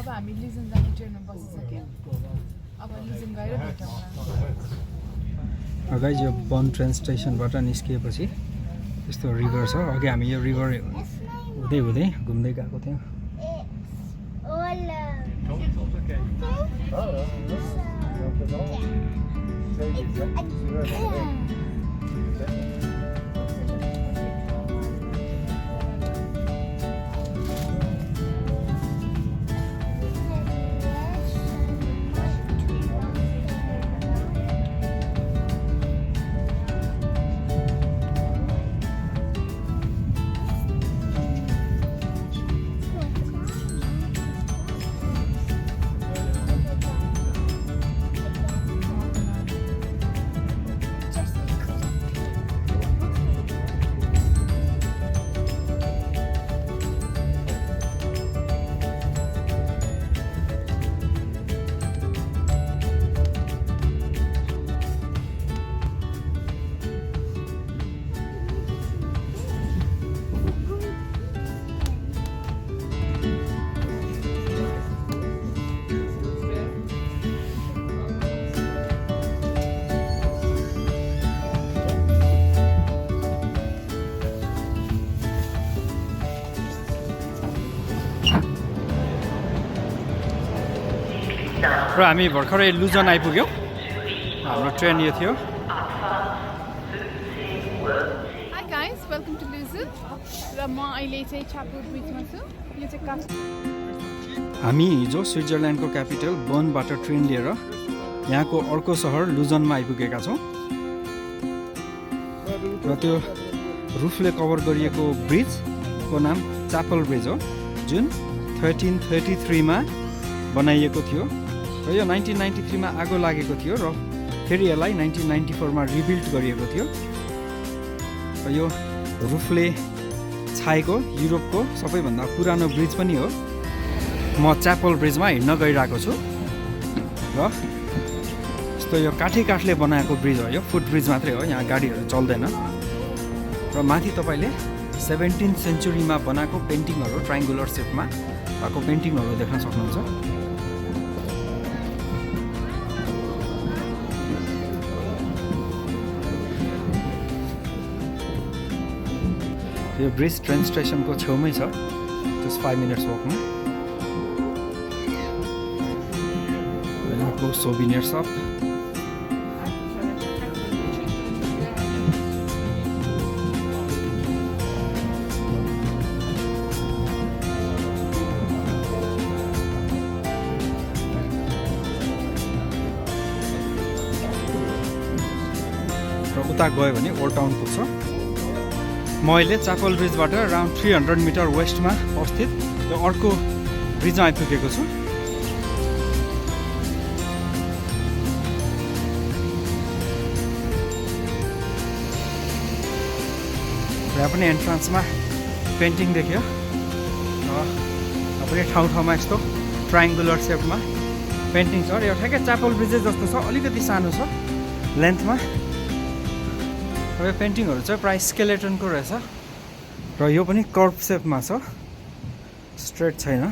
अब हामी लिजन जाने ट्रेनमा बसिसक्यौँ अब लिजन गएर भेटौँ गाइज यो बन ट्रेन स्टेसनबाट निस्किएपछि यस्तो रिभर छ अघि हामी यो रिभर हुँदै हुँदै घुम्दै गएको थियौँ र हामी भर्खरै लुजन आइपुग्यौँ हाम्रो ट्रेन यो थियो Hi guys, welcome to Lucerne. र म अहिले चाहिँ च्यापल ब्रिजमा छु यो चाहिँ हामी हिजो स्विजरल्यान्डको क्यापिटल बर्नबाट ट्रेन लिएर यहाँको अर्को सहर लुजनमा आइपुगेका छौँ र त्यो रुफले कभर गरिएको ब्रिजको नाम च्यापल ब्रिज हो जुन 1333 मा बनाइएको थियो र यो 1993 मा आगो लागेको थियो र फेरि यसलाई 1994 मा रिबिल्ड गरिएको थियो र यो रुफले छाएको युरोपको सबैभन्दा पुरानो ब्रिज पनि हो म च्यापल ब्रिजमा हिँड्न गइरहेको छु र यस्तो यो काठले बनाएको ब्रिज हो यो फुट ब्रिज मात्रै हो यहाँ गाडीहरू चल्दैन र माथि तपाईँले 17th सेन्चुरीमा बनाएको पेन्टिङहरू ट्राइङ्गुलर सेपमा भएको पेन्टिङहरू देख्न सक्नुहुन्छ यो ब्रिज ट्रेन स्टेसनको छेउमै छ जस्ट 5 मिनट्स वकमा यहाँको सोभिनियर सप र उता गयो भने ओल्ड टाउन पुग्छ म अहिले च्यापल ब्रिजबाट अराउन्ड 300 मिटर वेस्टमा अवस्थित यो अर्को ब्रिजमा आइपुगेको छु यहाँ पनि एन्ट्रान्समा पेन्टिङ देख्यो पनि ठाउँमा यस्तो ट्राइङ्गुलर सेपमा पेन्टिङ छ र यो ठ्याक्कै च्यापल ब्रिज जस्तो छ अलिकति सानो छ लेन्थमा र यो पेन्टिङहरू चाहिँ प्राय स्केलेटनको रहेछ र यो पनि कर्भ सेपमा छ स्ट्रेट छैन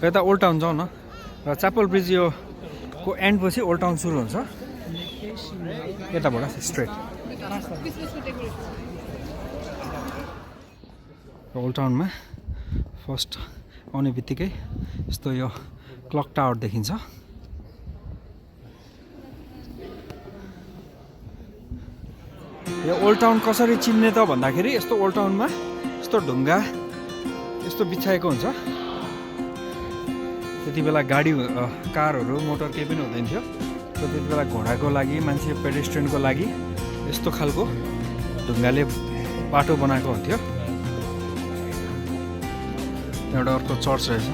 यता ओल्ड टाउन जाउँ न र च्यापल ब्रिज यो को एन्ड पछि ओल्ड टाउन सुरु हुन्छ यताबाट स्ट्रेट ओल्ड टाउनमा फर्स्ट आउने बित्तिकै यस्तो यो क्लक टावर देखिन्छ यो ओल्ड टाउन कसरी चिन्ने त भन्दाखेरि यस्तो ओल्ड टाउनमा यस्तो ढुङ्गा यस्तो बिछाएको हुन्छ त्यति बेला गाडी कारहरू मोटर केही पनि हुँदैन थियो र त्यति बेला घोडाको लागि मान्छे पेडेस्ट्रियनको लागि यस्तो खालको ढुङ्गाले बाटो बनाएको हुन्थ्यो एउटा अर्को चर्च रहेछ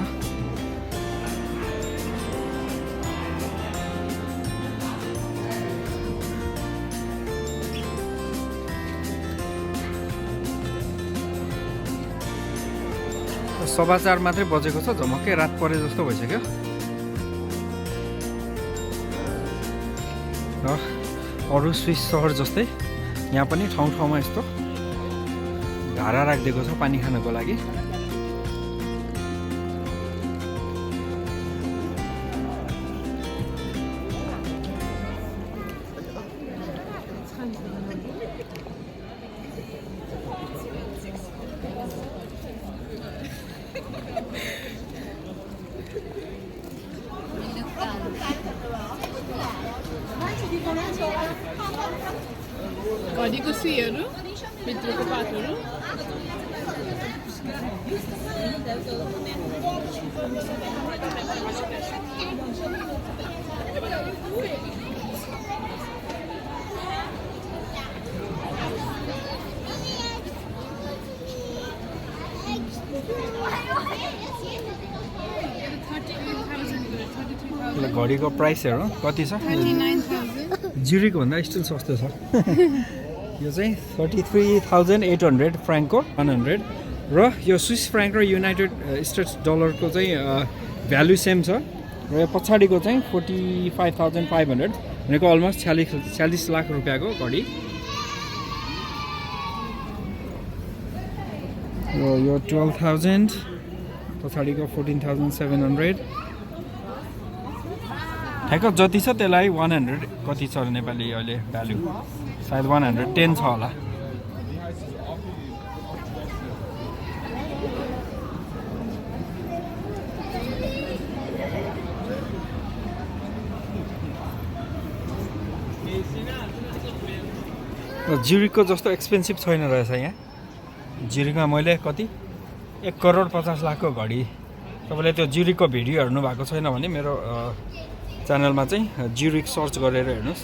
सभा 4 मात्रै बजेको छ झमक्कै रात परे जस्तो भइसक्यो र अरू स्विस सहर जस्तै यहाँ पनि ठाउँ ठाउँमा यस्तो धारा राखिदिएको छ पानी खानको लागि। घडीको सुईहरू, भित्रको पातहरू। घडीको प्राइसहरू कति छ? 39,000। ज्युरिकको भन्दा स्टिल सस्तो छ। यो चाहिँ 33,800 फ्र्याङ्कको 100 र यो स्विस फ्र्याङ्क र युनाइटेड स्टेट्स डलरको चाहिँ भ्यालु सेम छ र यो पछाडिको चाहिँ 45,500 भनेको अलमोस्ट 46 लाख रुपियाँको घडी। र यो 12,000 पछाडिको 14,700 ठ्याक्क जति छ त्यसलाई 100 कति छ नेपाली अहिले भ्यालु सायद 110 छ होला। ज्युरिकको जस्तो एक्सपेन्सिभ छैन रहेछ यहाँ। ज्युरिकमा मैले कति 1,50,00,000 घडी, तपाईँले त्यो ज्युरिकको भिडियो हेर्नु भएको छैन भने मेरो च्यानलमा चाहिँ ज्युरिक सर्च गरेर हेर्नुहोस्।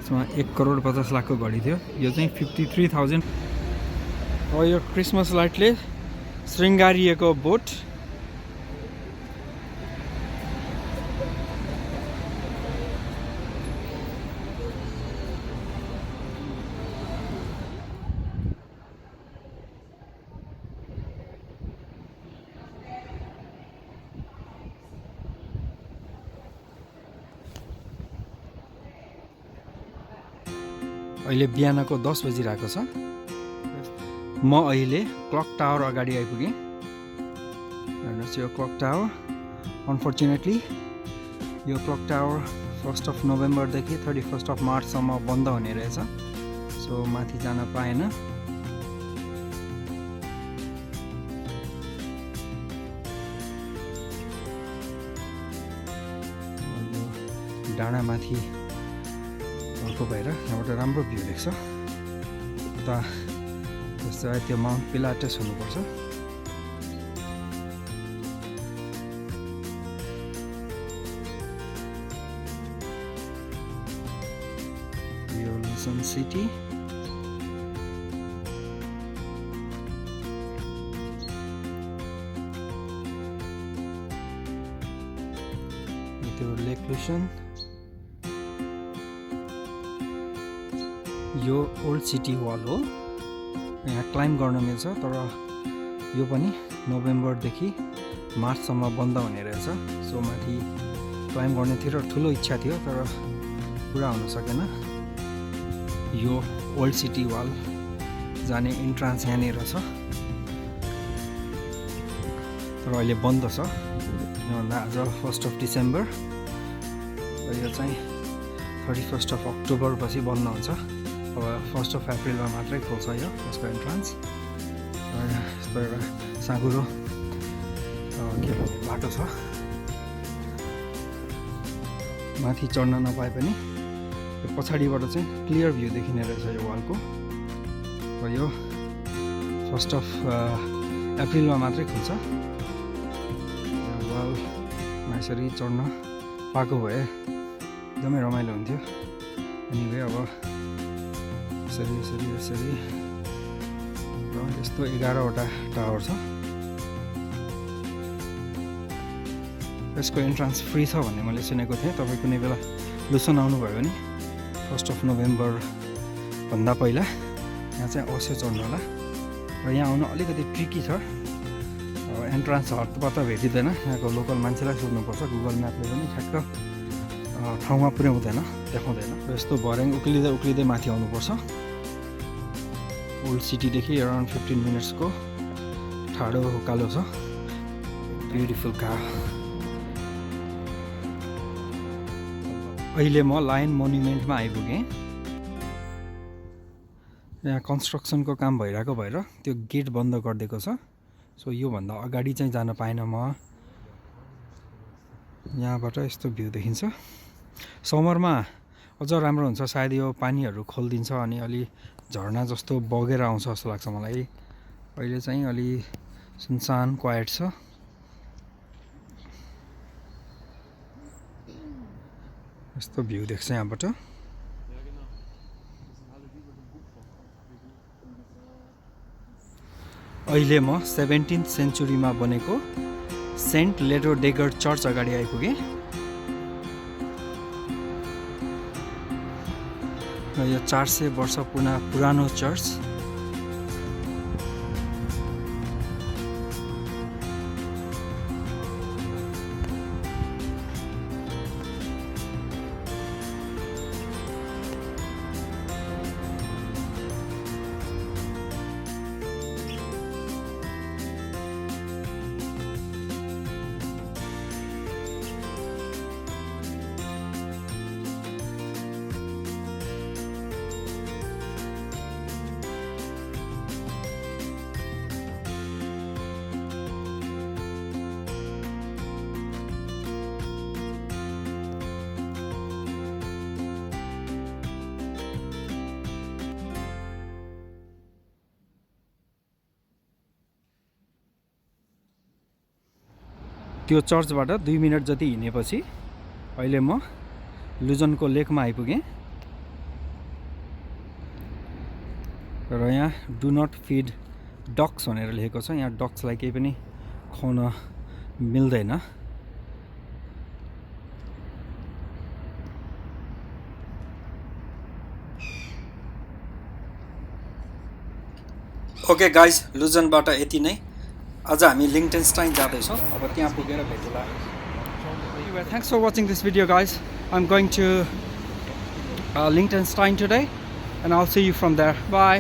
यसमा 1,50,00,000 घडी थियो। यो चाहिँ 53,000। अब यो क्रिसमस लाइटले श्रृङ्गारिएको बोट। अहिले बिहानको 10 बजिरहेको छ। म अहिले क्लक टावर अगाडि आइपुगेँ। हेर्नुहोस् यो क्लक टावर। अनफर्चुनेटली यो क्लक टावर 1 नोभेम्बरदेखि 31 मार्चसम्म बन्द हुने रहेछ। सो माथि जान पाएन। डाँडामाथि अर्को भएर यहाँबाट राम्रो भ्यू देख्छ। उता जस्तो त्यो माउन्ट पिलाटस हुनुपर्छ। यो लुसन सिटी। त्यो लेक लुसन। यो ओल्ड सिटी वाल हो। यहाँ क्लाइम्ब गर्न मिल्छ, तर यो पनि नोभेम्बरदेखि मार्चसम्म बन्द हुने रहेछ। सो माथि क्लाइम्ब गर्ने थियो र ठुलो इच्छा थियो, तर पुरा हुन सकेन। यो ओल्ड सिटी वाल जाने इन्ट्रान्स यहाँनिर छ, तर अहिले बन्द छ। किनभन्दा आज 1 डिसेम्बर र यो चाहिँ 31 अक्टोबर पछि बन्द हुन्छ। अब 1 अप्रिलमा मात्रै खोल्छ यो यसको इन्ट्रान्स। यस्तो एउटा साँघुरो के भन्ने बाटो छ। माथि चढ्न नपाए पनि यो पछाडिबाट चाहिँ क्लियर भ्यू देखिने रहेछ यो वालको। र यो 1 अप्रिलमा मात्रै खुल्छ। वालमा यसरी चढ्न पाएको भए एकदमै रमाइलो हुन्थ्यो। एनिवे अब यसरी यसरी यसरी र यस्तो 11वटा टावर छ। यसको इन्ट्रान्स फ्री छ भन्ने मैले सुनेको थिएँ। तपाईँ कुनै बेला लुसन आउनुभयो भने 1 नोभेम्बर भन्दा पहिला यहाँ चाहिँ अवश्य चढ्नु होला। र यहाँ आउन अलिकति ट्रिकी छ। एन्ट्रान्स हतपत्त भेटिँदैन। यहाँको लोकल मान्छेलाई सोध्नुपर्छ। गुगल म्यापले पनि ठ्याक्क ठाउँमा पुर्याउँदैन, देखाउँदैन। यस्तो भर्याङ उक्लिँदै उक्लिँदै माथि आउनुपर्छ। ओल्ड सिटीदेखि अराउन्ड 15 मिनट्सको ठाडो उकालो छ। Beautiful car. अहिले म लायन मोन्युमेन्टमा आइपुगेँ। यहाँ कन्स्ट्रक्सनको काम भइरहेको भएर त्यो गेट बन्द गरिदिएको छ। सो योभन्दा अगाडि चाहिँ जान पाएन म। यहाँबाट यस्तो भ्यू देखिन्छ। समरमा अझ राम्रो हुन्छ सायद, यो पानीहरू खोलिदिन्छ अनि अलि झर्ना जस्तो बगेर आउँछ जस्तो लाग्छ मलाई। अहिले चाहिँ अलि सुनसान क्वाइट छ। यस्तो भ्यू देख्छ यहाँबाट। अहिले म 17th सेन्चुरीमा बनेको सेन्ट लेडो डेगर चर्च अगाडि आइपुगेँ। यो 400 वर्ष पुरानो चर्च। त्यो चर्चबाट 2 मिनट जति हिँडेपछि अहिले म लुजनको लेकमा आइपुगेँ। र यहाँ डु नट फिड डक्स भनेर लेखेको छ। यहाँ डक्सलाई केही पनि खुवाउन मिल्दैन। ओके गाइज, लुजनबाट यति नै। आज हामी लिङ्टेनस्टाइन जाँदैछौँ। अब त्यहाँ पुगेर भेटौँला। Thanks for watching this video, guys. I'm going to Liechtenstein today, and I'll see you from there. Bye.